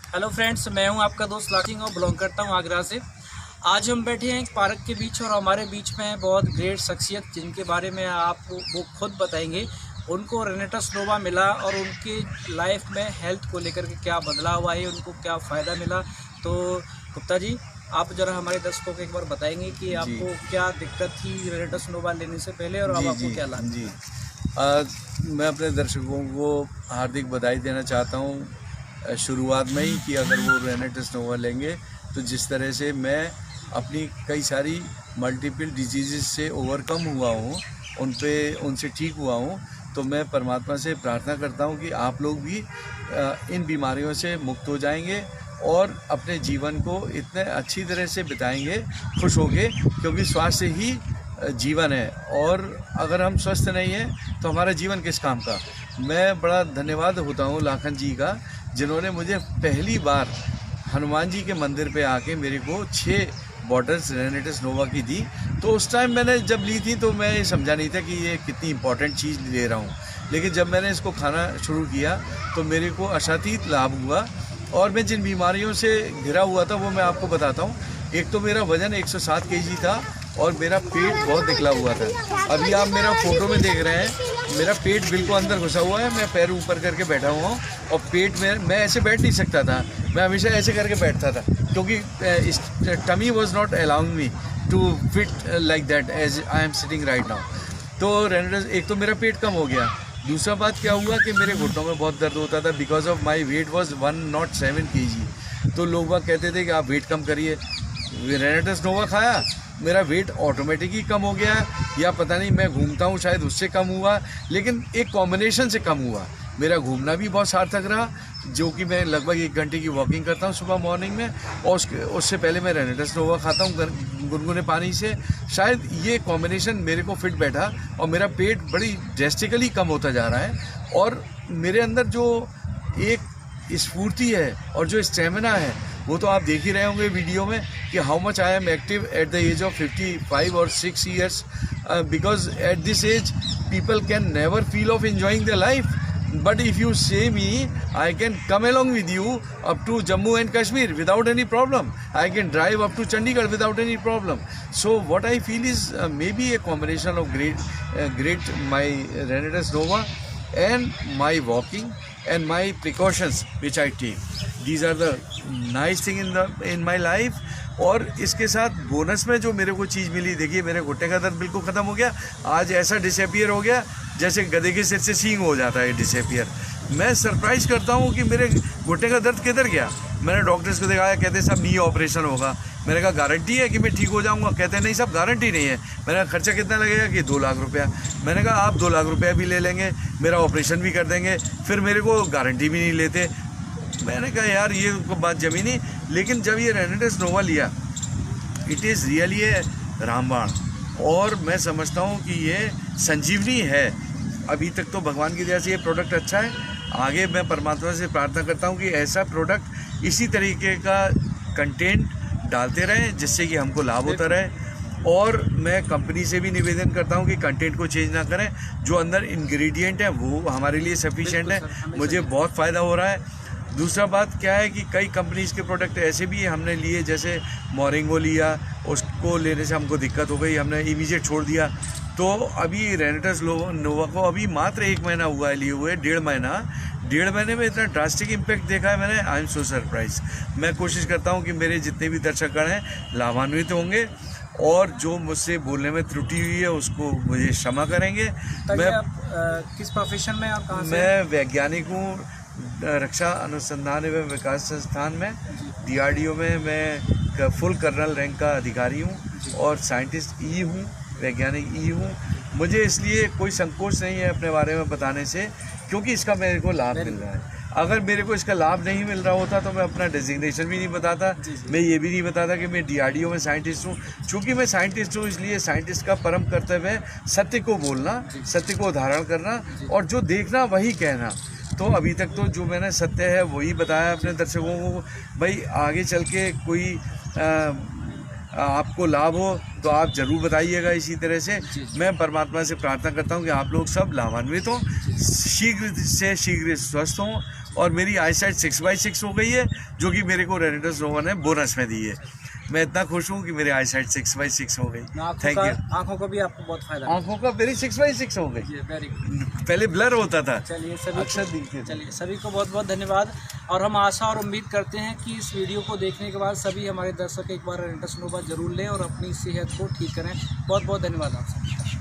Hello friends, मैं हूं आपका दोस्त लाकिंग और बिलोंग करता हूं आगरा से। आज हम बैठे हैं एक पार्क के बीच और हमारे बीच में है बहुत ग्रेट शख्सियत जिनके बारे में आप वो खुद बताएंगे। उनको रेनेटस नोवा मिला और उनकी लाइफ में हेल्थ को लेकर के क्या बदलाव हुआ है, उनको क्या फ़ायदा मिला। तो गुप्ता जी, आप ज़रा हमारे दर्शकों को एक बार बताएंगे कि आपको क्या दिक्कत थी रेनेटस नोवा लेने से पहले और अब आपको क्या लाभ। जी मैं अपने दर्शकों को हार्दिक बधाई देना चाहता हूँ शुरुआत में ही कि अगर वो रेनेटस नोवा लेंगे तो जिस तरह से मैं अपनी कई सारी मल्टीपल डिजीज़ से ओवरकम हुआ हूँ, उनसे ठीक हुआ हूँ, तो मैं परमात्मा से प्रार्थना करता हूँ कि आप लोग भी इन बीमारियों से मुक्त हो जाएंगे और अपने जीवन को इतने अच्छी तरह से बिताएंगे खुश होके, क्योंकि स्वास्थ्य ही जीवन है और अगर हम स्वस्थ नहीं हैं तो हमारा जीवन किस काम का। मैं बड़ा धन्यवाद होता हूँ लाखन जी का, जिन्होंने मुझे पहली बार हनुमान जी के मंदिर पे आके मेरे को 6 बॉटल्स रेनेटस नोवा की दी। तो उस टाइम मैंने जब ली थी तो मैं ये समझा नहीं था कि ये कितनी इंपॉर्टेंट चीज़ ले रहा हूँ, लेकिन जब मैंने इसको खाना शुरू किया तो मेरे को अशातीत लाभ हुआ और मैं जिन बीमारियों से घिरा हुआ था वो मैं आपको बताता हूँ। एक तो मेरा वज़न 107 केजी था और मेरा पेट बहुत निकला हुआ था। अभी आप मेरा फ़ोटो में देख रहे हैं, मेरा पेट बिल्कुल अंदर घुसा हुआ है, मैं पैर ऊपर करके बैठा हुआ हूँ और पेट में मैं ऐसे बैठ नहीं सकता था, मैं हमेशा ऐसे करके बैठता था क्योंकि tummy was not allowing me to fit like that as I am sitting right now. तो रेनेटस, एक तो मेरा पेट कम हो गया, दूसरा बात क्या हुआ कि मेरे घुटनों में बहुत दर्द होता था because of my weight was 107 kg। तो लोग बाग कहते थे कि आप वेट कम करिए। रेनेटस नोवा खाया, मेरा वेट ऑटोमेटिकली कम हो गया, या पता नहीं मैं घूमता हूँ शायद उससे कम हुआ, लेकिन एक कॉम्बिनेशन से कम हुआ। मेरा घूमना भी बहुत सार्थक रहा, जो कि मैं लगभग 1 घंटे की वॉकिंग करता हूँ सुबह मॉर्निंग में, और उससे पहले मैं रेनेटस नोवा खाता हूँ गुनगुने पानी से। शायद ये कॉम्बिनेशन मेरे को फिट बैठा और मेरा पेट बड़ी ड्रेस्टिकली कम होता जा रहा है और मेरे अंदर जो एक स्फूर्ति है और जो स्टेमिना है वो तो आप देख ही रहे होंगे वीडियो में कि how much I am active at the age of 55 और 6 years, because at this age people can never feel of enjoying their life. But if you say me, I can come along with you up to Jammu and Kashmir without any problem. I can drive up to Chandigarh without any problem. So what I feel is maybe a combination of great my Renetas Nova and my walking and my precautions which I take. These are the nice thing in my life. और इसके साथ bonus में जो मेरे को चीज़ मिली, देखिए मेरे घुटने का दर्द बिल्कुल ख़त्म हो गया, आज ऐसा डिसअपियर हो गया जैसे गधे के सिर से सींग हो जाता है डिसअपियर। मैं सरप्राइज़ करता हूँ कि मेरे घुटने का दर्द किधर गया। मैंने डॉक्टर्स को दिखाया, कहते साहब नी ऑपरेशन होगा। मैंने कहा गारंटी है कि मैं ठीक हो जाऊँगा? कहते नहीं साहब गारंटी नहीं है। मैंने कहा खर्चा कितना लगेगा? कि 2 लाख रुपया। मैंने कहा आप 2 लाख रुपया भी ले लेंगे, मेरा ऑपरेशन भी कर देंगे, फिर मेरे को गारंटी भी नहीं लेते। मैंने कहा यार ये बात जमी नहीं। लेकिन जब ये रेनेटस नोवा लिया, इट इज़ रियली ए रामबाण, और मैं समझता हूँ कि ये संजीवनी है। अभी तक तो भगवान की दया से ये प्रोडक्ट अच्छा है। आगे मैं परमात्मा से प्रार्थना करता हूँ कि ऐसा प्रोडक्ट इसी तरीके का कंटेंट डालते रहें जिससे कि हमको लाभ होता रहे। और मैं कंपनी से भी निवेदन करता हूँ कि कंटेंट को चेंज ना करें, जो अंदर इंग्रेडिएंट है वो हमारे लिए सफिशिएंट है। मुझे बहुत फ़ायदा हो रहा है। दूसरा बात क्या है कि कई कंपनीज़ के प्रोडक्ट ऐसे भी हमने लिए, जैसे मोरिंगो लिया, उसको लेने से हमको दिक्कत हो गई, हमने इमीडिएट छोड़ दिया। तो अभी रेनेटस नोवा को अभी मात्र 1 महीना हुआ है लिए हुए, 1.5 महीने में इतना ड्रास्टिक इम्पैक्ट देखा है मैंने। I am so surprise. मैं कोशिश करता हूँ कि मेरे जितने भी दर्शकगण हैं लाभान्वित होंगे और जो मुझसे बोलने में त्रुटि हुई है उसको मुझे क्षमा करेंगे। मैं किस प्रोफेशन में आप कहाँ से? मैं वैज्ञानिक हूँ, रक्षा अनुसंधान एवं विकास संस्थान में, DRDO में मैं फुल कर्नल रैंक का अधिकारी हूँ और साइंटिस्ट ई हूँ, वैज्ञानिक ई हूँ। मुझे इसलिए कोई संकोच नहीं है अपने बारे में बताने से, क्योंकि इसका मेरे को लाभ मिल रहा है। अगर मेरे को इसका लाभ नहीं मिल रहा होता तो मैं अपना डेजिग्नेशन भी नहीं बताता, मैं ये भी नहीं बताता कि मैं DRDO में साइंटिस्ट हूँ। चूँकि मैं साइंटिस्ट हूँ इसलिए साइंटिस्ट का परम कर्तव्य है सत्य को बोलना, सत्य को धारण करना और जो देखना वही कहना। तो अभी तक तो जो मैंने सत्य है वही बताया अपने दर्शकों को। भाई आगे चल के कोई आपको लाभ हो तो आप ज़रूर बताइएगा। इसी तरह से मैं परमात्मा से प्रार्थना करता हूँ कि आप लोग सब लाभान्वित हों, शीघ्र से शीघ्र स्वस्थ हों और मेरी आईसाइट 6/6 हो गई है, जो कि मेरे को रेनिटस नोवा ने बोनस में दी है। मैं इतना खुश हूँ कि मेरी आईसाइट 6/6 हो गई। Thank you. आंखों का भी आपको बहुत फायदा, आंखों का मेरी 6/6 हो गई। Very good. पहले ब्लर होता था, चलिए सभी को बहुत बहुत धन्यवाद। और हम आशा और उम्मीद करते हैं कि इस वीडियो को देखने के बाद सभी हमारे दर्शक एक बार रेनिटस नोवा जरूर लें और अपनी सेहत को ठीक करें। बहुत बहुत धन्यवाद आपसे।